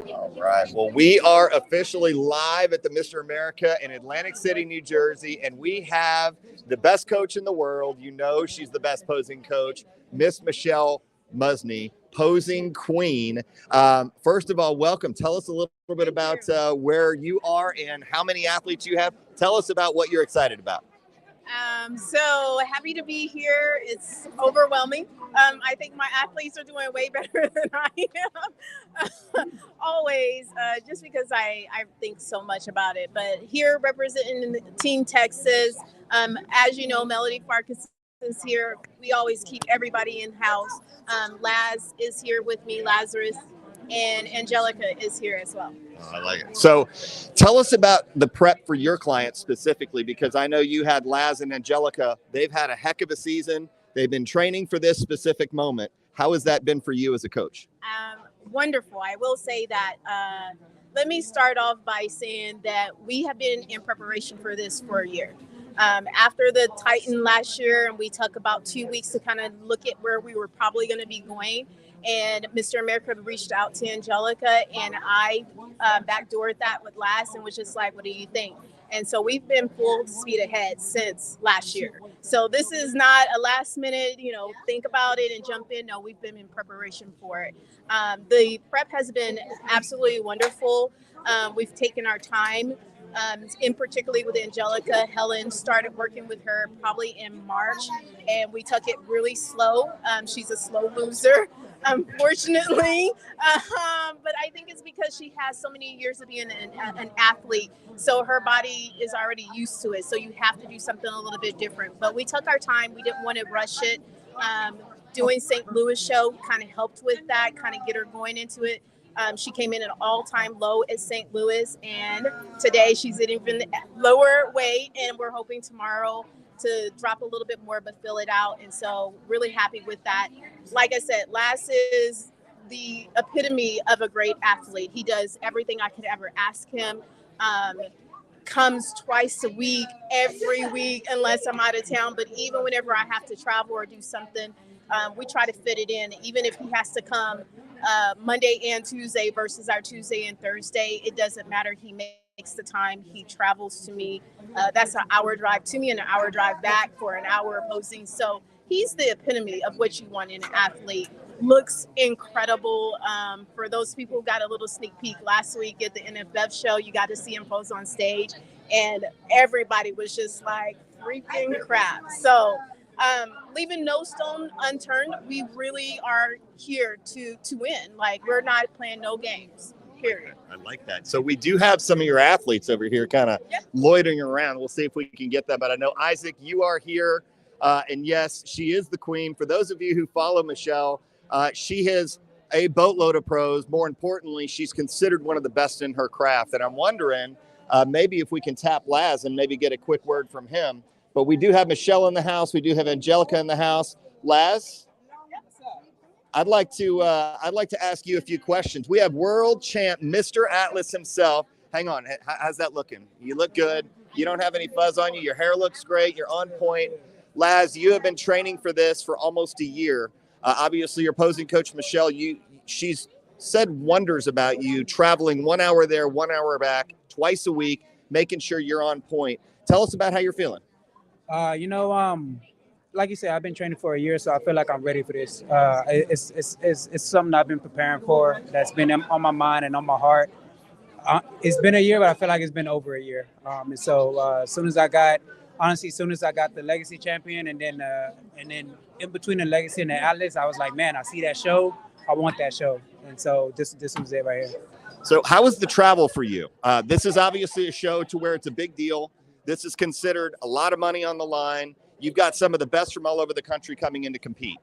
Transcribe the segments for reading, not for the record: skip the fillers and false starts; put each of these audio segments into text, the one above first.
All right. Well, we are officially live at the Mr. America in Atlantic City, New Jersey, and we have the best coach in the world. You know, she's the best posing coach, Miss Michelle Musney, posing queen. First of all, welcome. Tell us a little bit about where you are and how many athletes you have. Tell us about what you're excited about. So happy to be here. It's overwhelming. I think my athletes are doing way better than I am. Always, just because I think so much about it. But here representing Team Texas, as you know, Melody Farkas is here. We always keep everybody in house. Laz is here with me, Lazarus, and Angelica is here as well. Oh, I like it. So tell us about the prep for your clients specifically, because I know you had Laz and Angelica. They've had a heck of a season. They've been training for this specific moment. How has that been for you as a coach? Wonderful. I will say that. Let me start off by saying that we have been in preparation for this for a year. After the Titan last year, and we took about 2 weeks to kind of look at where we were probably going to be going. And Mr. America reached out to Angelica, and I backdoored that with Laz and was just like, what do you think? And so we've been full speed ahead since last year. So this is not a last minute, think about it and jump in. No, we've been in preparation for it. The prep has been absolutely wonderful. We've taken our time. In particularly with Angelica, Helen started working with her probably in March, and we took it really slow. She's a slow loser, unfortunately, but I think it's because she has so many years of being an athlete, so her body is already used to it. So you have to do something a little bit different. But we took our time. We didn't want to rush it. Doing St. Louis show kind of helped with that, kind of get her going into it. She came in at an all-time low at St. Louis, and today she's at even lower weight, and we're hoping tomorrow to drop a little bit more but fill it out. And so really happy with that. Like I said, Laz is the epitome of a great athlete. He does everything I could ever ask him. Comes twice a week, every week, unless I'm out of town. But even whenever I have to travel or do something, we try to fit it in. Even if he has to come Monday and Tuesday versus our Tuesday and Thursday, it doesn't matter. He makes the time. He travels to me. That's an hour drive to me and an hour drive back for an hour posing. So he's the epitome of what you want in an athlete. Looks incredible. For those people who got a little sneak peek last week at the NFF show, you got to see him pose on stage, and everybody was just like freaking crap. So leaving no stone unturned, we really are here to win. Like, we're not playing no games, period. I like that. So we do have some of your athletes over here kind of loitering around. We'll see if we can get that. But I know, Isaac, you are here. And yes, she is the queen. For those of you who follow Michelle, she has a boatload of pros. More importantly, she's considered one of the best in her craft. And I'm wondering maybe if we can tap Laz and maybe get a quick word from him. But we do have Michelle in the house. We do have Angelica in the house. Laz, I'd like to ask you a few questions. We have world champ Mr. Atlas himself. Hang on. How's that looking? You look good. You don't have any fuzz on you. Your hair looks great. You're on point. Laz, you have been training for this for almost a year. Obviously, your posing coach, Michelle, she's said wonders about you, traveling 1 hour there, 1 hour back, twice a week, making sure you're on point. Tell us about how you're feeling. Like you said, I've been training for a year, so I feel like I'm ready for this. It's something I've been preparing for, that's been on my mind and on my heart. It's been a year, but I feel like it's been over a year. And so as soon as I got the Legacy champion, and then in between the Legacy and the Atlas, I was like, man, I see that show. I want that show. And so this was it right here. So how was the travel for you? This is obviously a show to where it's a big deal. This is considered a lot of money on the line. You've got some of the best from all over the country coming in to compete.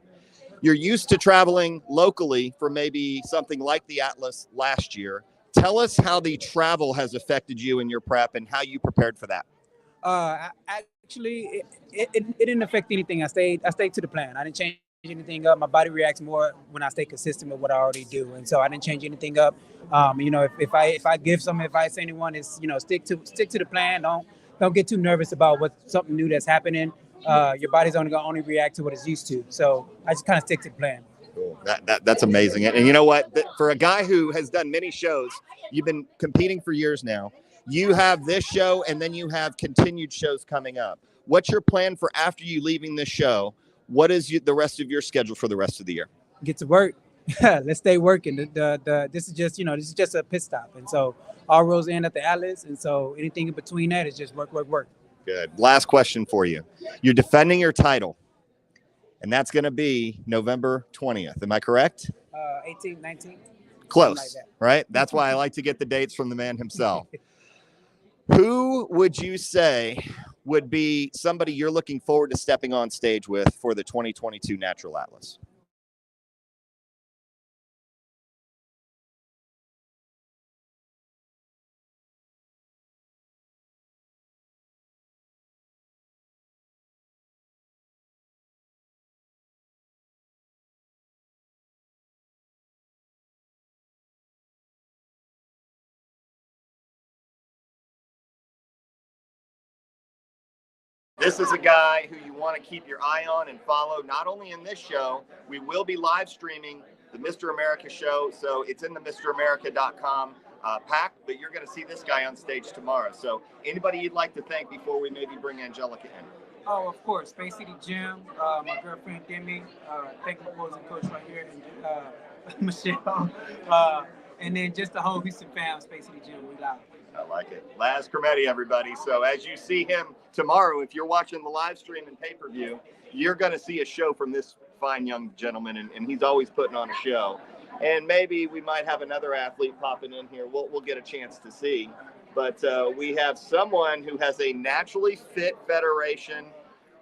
You're used to traveling locally for maybe something like the Atlas last year. Tell us how the travel has affected you in your prep and how you prepared for that. Actually, it didn't affect anything. I stayed to the plan. I didn't change anything up. My body reacts more when I stay consistent with what I already do, and so I didn't change anything up. If I give some advice to anyone, is stick to the plan. Don't get too nervous about something new that's happening. Your body's only react to what it's used to. So I just kind of stick to the plan. Cool. That's amazing. And you know what? For a guy who has done many shows, you've been competing for years now. You have this show, and then you have continued shows coming up. What's your plan for after you leaving this show? What is the rest of your schedule for the rest of the year? Get to work. Let's stay working. This is just this is just a pit stop, and so all roads end at the Atlas, and so anything in between that is just work, work, work. Good. Last question for you. You're defending your title, and that's going to be November 20th. Am I correct? 18th, 19th. Close, like that. Right? That's why I like to get the dates from the man himself. Who would you say would be somebody you're looking forward to stepping on stage with for the 2022 Natural Atlas? This is a guy who you want to keep your eye on and follow, not only in this show. We will be live streaming the Mr. America show, so it's in the MrAmerica.com pack, but you're going to see this guy on stage tomorrow. So anybody you'd like to thank before we maybe bring Angelica in? Oh, of course, Bay City Gym, my girlfriend Demi, thank you for opposing coach right here, and Michelle, and then just the whole Houston fam, Bay City Gym, we love. I like it. Laz Crometti, everybody. So as you see him tomorrow, if you're watching the live stream and pay-per-view, you're going to see a show from this fine young gentleman, and he's always putting on a show. And maybe we might have another athlete popping in here. We'll get a chance to see. But we have someone who has a Naturally Fit Federation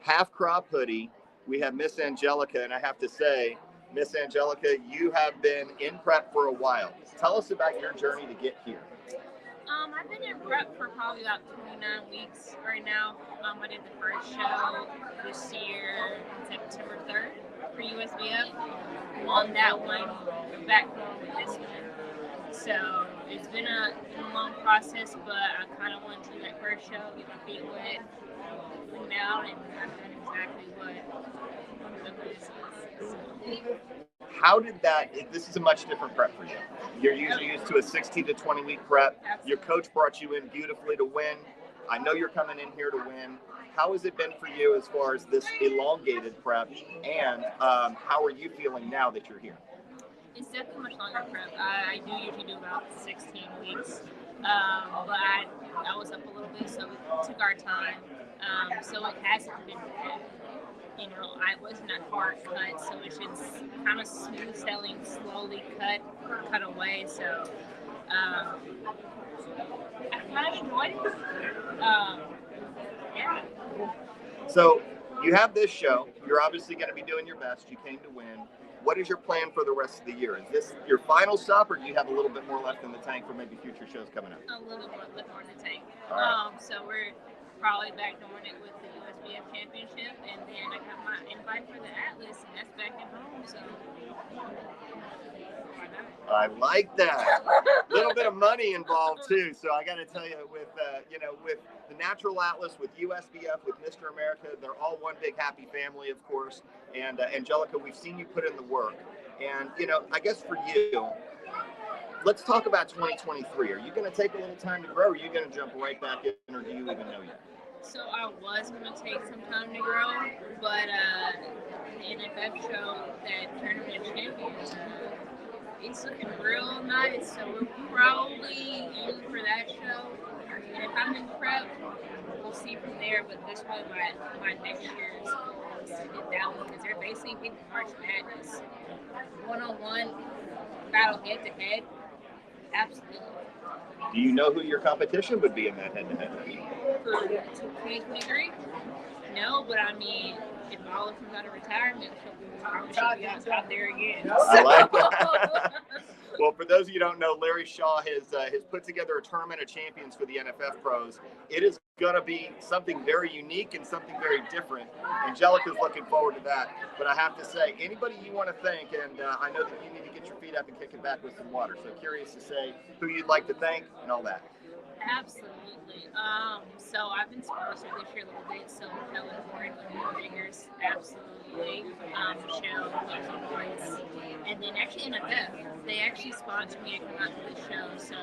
half-crop hoodie. We have Miss Angelica, and I have to say, Miss Angelica, you have been in prep for a while. Tell us about your journey to get here. I've been in prep for probably about 29 weeks right now. I did the first show this year, September 3rd, for USBF. Won that one, back home with this one. So it's been a long process, but I kind of wanted to do that first show, get my feet wet, clean out, and I've done exactly what this is. So. How did that, this is a much different prep for you. You're usually used to a 16 to 20 week prep. Your coach brought you in beautifully to win. I know you're coming in here to win. How has it been for you as far as this elongated prep, and how are you feeling now that you're here? It's definitely much longer prep. I do usually do about 16 weeks, but I was up a little bit, so we took our time. So it hasn't been bad. You know, I wasn't a hard cut, so it's just kind of smooth sailing, slowly cut away. So I kind of enjoyed it. Yeah. So you have this show. You're obviously going to be doing your best. You came to win. What is your plan for the rest of the year? Is this your final stop, or do you have a little bit more left in the tank for maybe future shows coming up? A little more left on the tank. Right. So we're probably back doing it with the USBF Championship, and then I got my invite for the Atlas, and that's back at home. So why not? I like that. A little bit of money involved too. So I got to tell you, with with the Natural Atlas, with USBF, with Mr. America, they're all one big happy family, of course. And Angelica, we've seen you put in the work. And I guess for you, let's talk about 2023. Are you going to take a little time to grow, or are you going to jump right back in, or do you even know yet? So I was going to take some time to grow, but the NFF show that Tournament of Champions, it's looking real nice. So we're probably aiming for that show. And if I'm in prep, we'll see from there. But this way, my next year's goal is to get that one, because they're basically hitting March Madness. One-on-one, battle head-to-head, absolutely. Do you know who your competition would be in that head-to-head? For 2023? No, but I mean, if Olive comes out of retirement, I should be out there again. I like that. Well, for those of you who don't know, Larry Shaw has put together a tournament of champions for the NFF pros. It is going to be something very unique and something very different. Angelica's looking forward to that. But I have to say, anybody you want to thank, and I know that you need to get your feet up and kick it back with some water. So curious to say who you'd like to thank and all that. Absolutely. So I've been sponsored this year a little bit. So Helen Horn, Fingers, absolutely. Michelle, Lucky Boys, and then actually NFF. They actually sponsored me to come out to the show. So,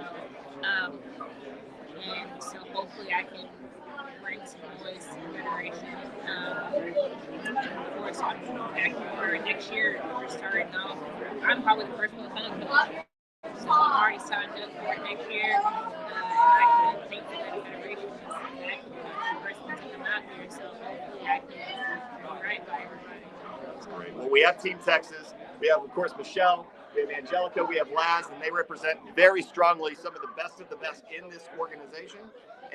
and so hopefully I can bring some noise to the generation. And of course, I'm back for next year. We're starting off. I'm probably the first one to come coach. So I'm already signed up for it next year. I can think that the federation is exactly the first one to come out here. So hopefully I can do right by everybody. That's great. Well, we have Team Texas. We have, of course, Michelle. We have Angelica. We have Laz, and they represent very strongly some of the best in this organization.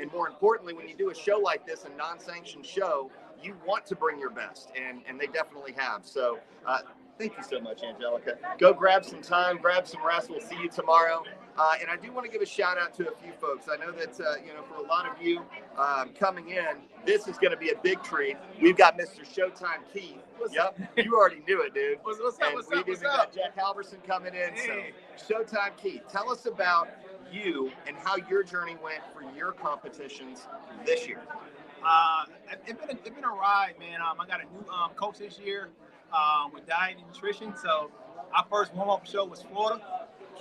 And more importantly, when you do a show like this, a non-sanctioned show, you want to bring your best, and they definitely have. So thank you so much, Angelica. Go grab some time, grab some rest. We'll see you tomorrow. And I do want to give a shout out to a few folks. I know that, for a lot of you coming in, this is going to be a big treat. We've got Mr. Showtime Keith. Yep, you already knew it, dude. What's up? We've got Jack Halverson coming in. Hey. So Showtime Keith, tell us about you and how your journey went for your competitions this year. It's been a ride, man. I got a new coach this year with diet and nutrition. So our first warm-up show was Florida.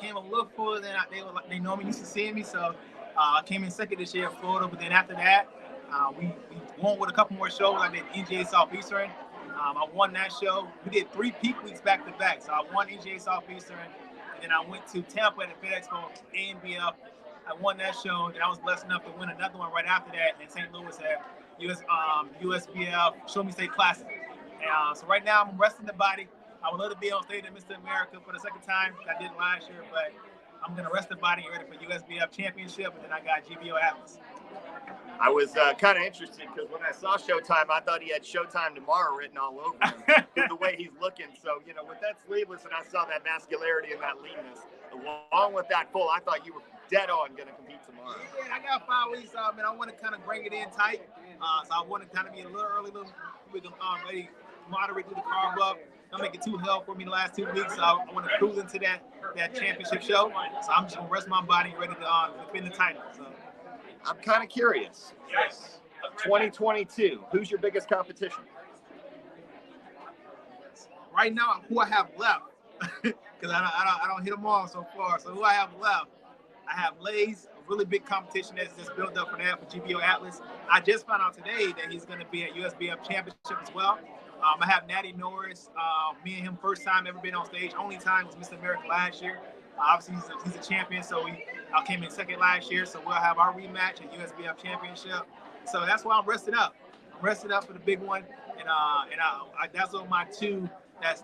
Came a little further than they normally used to seeing me. So I came in second this year in Florida. But then after that, we won with a couple more shows. I did NGA Southeastern. I won that show. We did 3 peak weeks back to back. So I won NGA Southeastern. And then I went to Tampa at the FedExpo ANBF. I won that show, and I was blessed enough to win another one right after that in St. Louis at USBF Show Me State Classic. And so right now I'm resting the body. I would love to be on stage at Mr. America for the second time. I did last year, but I'm going to rest the body ready for USBF Championship, and then I got GBO Atlas. I was kind of interested because when I saw Showtime, I thought he had Showtime Tomorrow written all over him the way he's looking. So, with that sleeveless, and I saw that muscularity and that leanness, along with that full, I thought you were dead on going to compete tomorrow. Yeah, I got 5 weeks off, and I want to kind of bring it in tight. So I want to kind of be a little early, ready, moderate through the carb up. Don't make it too hell for me the last 2 weeks. So I want to cruise into that championship show. So I'm just going to rest my body ready to defend the title. So. I'm kind of curious. Yes. 2022, who's your biggest competition? Right now, who I have left, because I don't hit them all so far. So who I have left, I have Lays, a really big competition that's just built up for that for GBO Atlas. I just found out today that he's going to be at USBF Championship as well. I have Natty Norris. Me and him first time ever been on stage. Only time was Mr. America last year. Obviously, he's a champion, so I came in second last year. So we'll have our rematch at USBF Championship. So that's why I'm resting up. I'm resting up for the big one, and that's on my 2. That's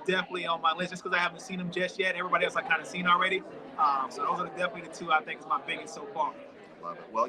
definitely on my list, just because I haven't seen them just yet. Everybody else I kind of seen already. So those are definitely the 2 I think is my biggest so far. Love it. Well,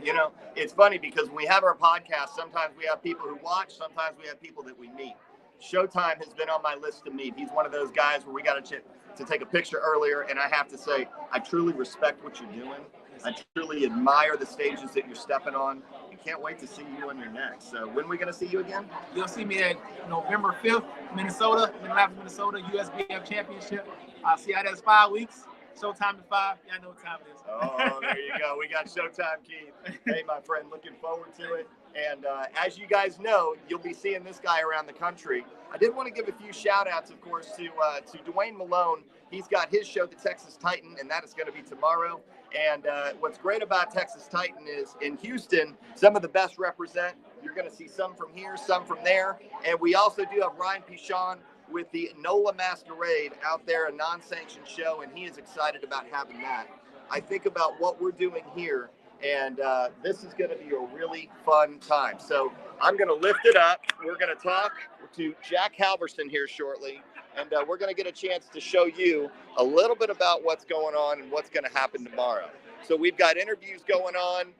it's funny because when we have our podcast, sometimes we have people who watch, sometimes we have people that we meet. Showtime has been on my list to meet. He's one of those guys where we got to take a picture earlier, and I have to say, I truly respect what you're doing. I truly admire the stages that you're stepping on. I can't wait to see you on your next. So when are we going to see you again? You'll see me at November 5th, Minnesota, Minnesota, USBF Championship. I'll see you that's 5 weeks. Showtime at 5. Yeah, I know what time it is. Oh, there you go. We got Showtime Keith. Hey, my friend, looking forward to it. And as you guys know, you'll be seeing this guy around the country. I did want to give a few shout outs, of course, to Dwayne Malone. He's got his show, The Texas Titan, and that is going to be tomorrow. And what's great about Texas Titan is in Houston, some of the best represent. You're going to see some from here, some from there. And we also do have Ryan Pichon with the NOLA Masquerade out there, a non-sanctioned show, and he is excited about having that. I think about what we're doing here, and this is going to be a really fun time. So I'm going to lift it up. We're going to talk to Jack Halverson here shortly, and we're going to get a chance to show you a little bit about what's going on and what's going to happen tomorrow. So we've got interviews going on.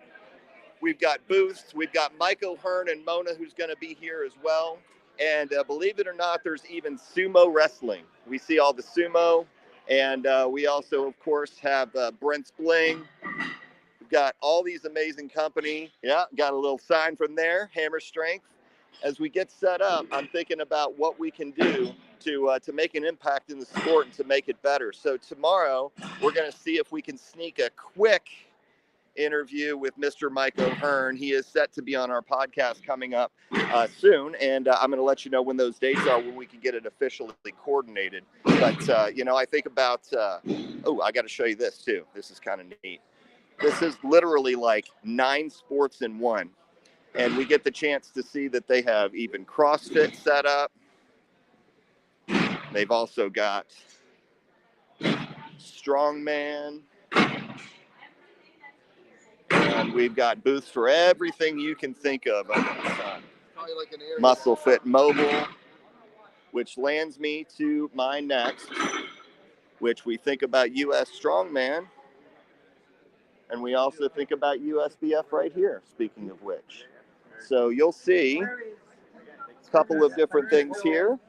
We've got booths. We've got Mike O'Hearn and Mona who's going to be here as well. And believe it or not, there's even sumo wrestling. We see all the sumo. And we also, of course, have Brent Spling. We've got all these amazing company. Yeah, got a little sign from there, Hammer Strength. As we get set up, I'm thinking about what we can do to make an impact in the sport and to make it better. So tomorrow, we're going to see if we can sneak a quick interview with Mr. Mike O'Hearn. He is set to be on our podcast coming up soon, and I'm going to let you know when those dates are, when we can get it officially coordinated. But, you know, I think about, oh, I got to show you this too. This is kind of neat. This is literally like 9 sports in one. And we get the chance to see that they have even CrossFit set up. They've also got Strongman. And we've got booths for everything you can think of under the sun. Muscle Fit Mobile, which lands me to my next, which we think about US Strongman. And we also think about USBF right here, speaking of which. So you'll see a couple of different things here.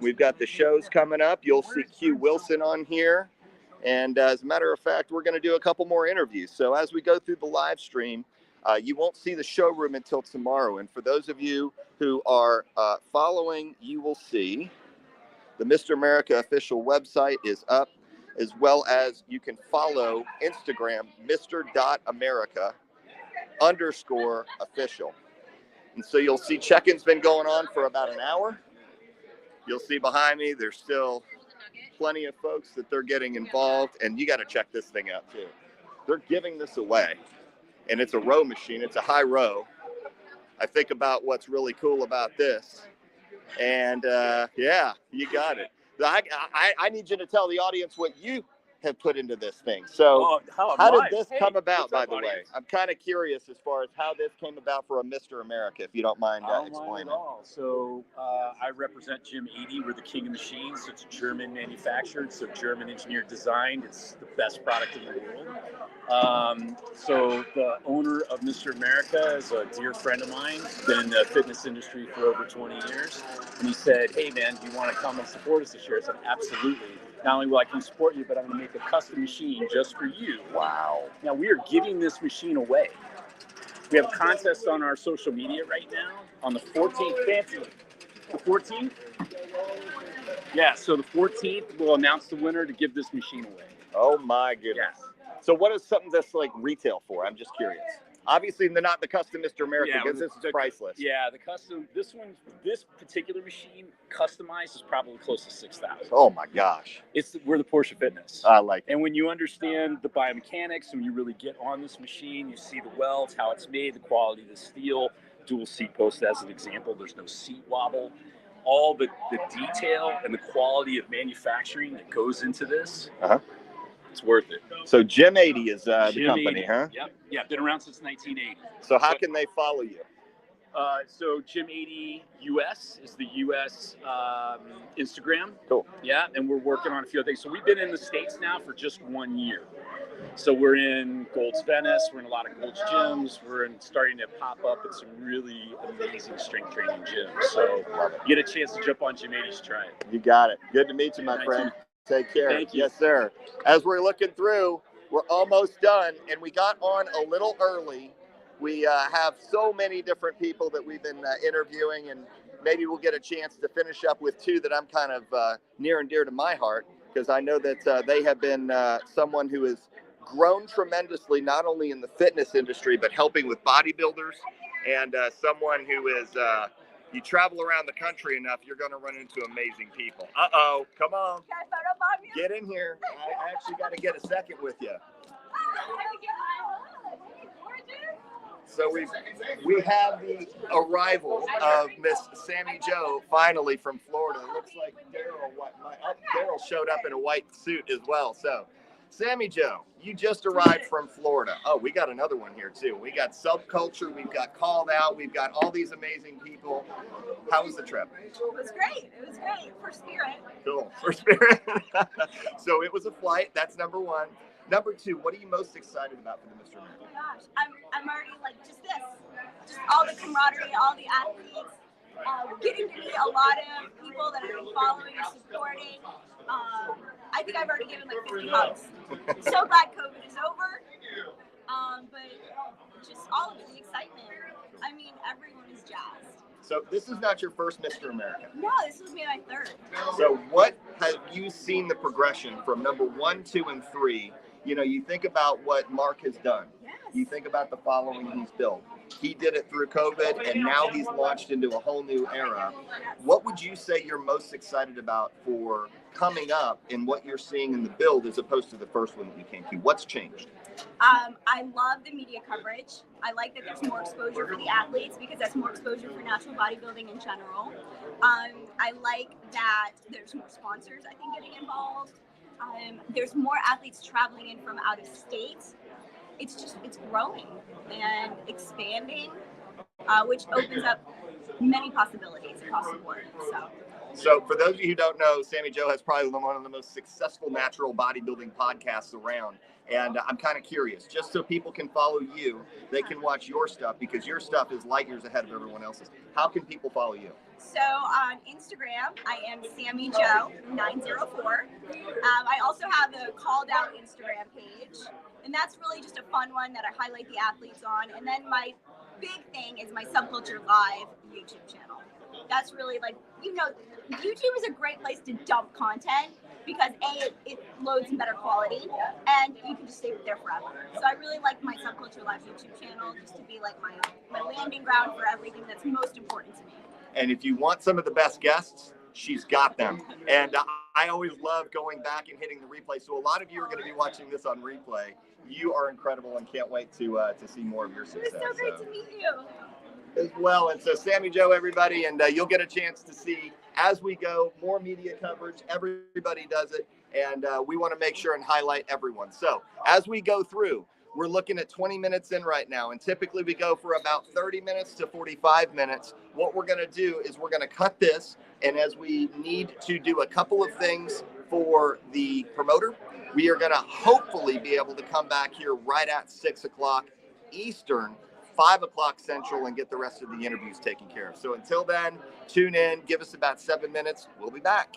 We've got the shows coming up. You'll see Q Wilson on here. And as a matter of fact, we're going to do a couple more interviews. So as we go through the live stream, you won't see the showroom until tomorrow. And for those of you who are following, you will see the Mr. America official website is up, as well as you can follow Instagram, Mr.America_official. And so you'll see check-in's been going on for about an hour. You'll see behind me, there's still plenty of folks that they're getting involved, and you got to check this thing out too. They're giving this away, and it's a row machine. It's a high row. I think about what's really cool about this, and yeah, you got it. I need you to tell the audience what you have put into this thing. So how did this come about, by the way? I'm kind of curious as far as how this came about for a Mr. America, if you don't mind explaining. So I represent Gym 80. We're the king of machines. It's German manufactured, so German engineered designed. It's the best product in the world. So the owner of Mr. America is a dear friend of mine. He's been in the fitness industry for over 20 years. And he said, hey man, do you want to come and support us this year? I said, absolutely. Not only will I come support you, but I'm going to make a custom machine just for you. Wow. Now we are giving this machine away. We have a contest on our social media right now on the 14th. Fancy. The 14th? Yeah, so the 14th, we'll announce the winner to give this machine away. Oh my goodness. Yes. So what is something that's like retail for? I'm just curious. Obviously, they're not the custom Mr. America, because this is priceless. Yeah, the custom, this particular machine customized is probably close to $6,000. Oh my gosh. We're the Porsche Fitness. I like it. And when you understand the biomechanics, when you really get on this machine, you see the welds, how it's made, the quality of the steel, dual seat post as an example, there's no seat wobble. All the detail and the quality of manufacturing that goes into this. It's worth it. So Gym 80 is the Gym company, 80. huh? Yep. Yeah, been around since 1980. So how can they follow you? So Gym 80 US is the US Instagram. Cool. Yeah, and we're working on a few other things. So we've been in the States now for just 1 year. So we're in Gold's Venice. We're in a lot of Gold's gyms. We're starting to pop up at some really amazing strength training gyms. So you get a chance to jump on Gym 80's, try it. You got it. Good to meet you, my friend. Take care. Thank you. Yes, sir. As we're looking through, we're almost done, and we got on a little early. We have so many different people that we've been interviewing, and maybe we'll get a chance to finish up with 2 that I'm kind of near and dear to my heart, because I know that they have been someone who has grown tremendously, not only in the fitness industry, but helping with bodybuilders, and someone who is you travel around the country enough, you're going to run into amazing people. Uh-oh, come on. Can I photobomb you? Get in here. I actually got to get a second with you. So we have the arrival of Miss Sammy Jo finally from Florida. It looks like Daryl showed up in a white suit as well. So Sammy Jo, you just arrived from Florida. Oh, we got another one here too. We got Subculture, we've got Called Out, we've got all these amazing people. How was the trip? It was great. It was great for Spirit. Cool, for Spirit. So it was a flight. That's number 1. Number 2, what are you most excited about for the Mr. America? Oh my gosh, I'm already like just all the camaraderie, all the athletes, getting to meet a lot of people that have been following and supporting. I think I've already given like 50 hugs. So glad COVID is over. But just all of the excitement. I mean, everyone is jazzed. So this is not your first Mr. America. No, this will be my 3rd. So what have you seen the progression from number 1, 2, and 3 You know, you think about what Mark has done. Yes. You think about the following he's built. He did it through COVID, and now he's launched into a whole new era. What would you say you're most excited about for coming up and what you're seeing in the build as opposed to the first one that you came to? What's changed? I love the media coverage. I like that there's more exposure for the athletes because that's more exposure for natural bodybuilding in general. I like that there's more sponsors, I think, getting involved. There's more athletes traveling in from out of state. It's growing and expanding, which opens up many possibilities across the board. So for those of you who don't know, Sammy Joe has probably one of the most successful natural bodybuilding podcasts around. And I'm kind of curious, just so people can follow you, they can watch your stuff because your stuff is light years ahead of everyone else's. How can people follow you? So on Instagram, I am Sammy Joe 904. I also have a called out Instagram page, and that's really just a fun one that I highlight the athletes on. And then my big thing is my Subculture Live YouTube channel. That's really like, YouTube is a great place to dump content because it loads in better quality and you can just stay there forever. So I really like my Subculture Live YouTube channel just to be like my landing ground for everything that's most important to me. And if you want some of the best guests, she's got them. And I always love going back and hitting the replay. So a lot of you are going to be watching this on replay. You are incredible and can't wait to see more of your success. It was so great to meet you. As well. And so Sammy Joe, everybody, and you'll get a chance to see as we go more media coverage. Everybody does it. And we want to make sure and highlight everyone. So as we go through, we're looking at 20 minutes in right now. And typically we go for about 30 minutes to 45 minutes. What we're going to do is we're going to cut this. And as we need to do a couple of things for the promoter, we are going to hopefully be able to come back here right at 6 o'clock Eastern, 5 o'clock Central, and get the rest of the interviews taken care of. So until then, tune in, give us about 7 minutes. We'll be back.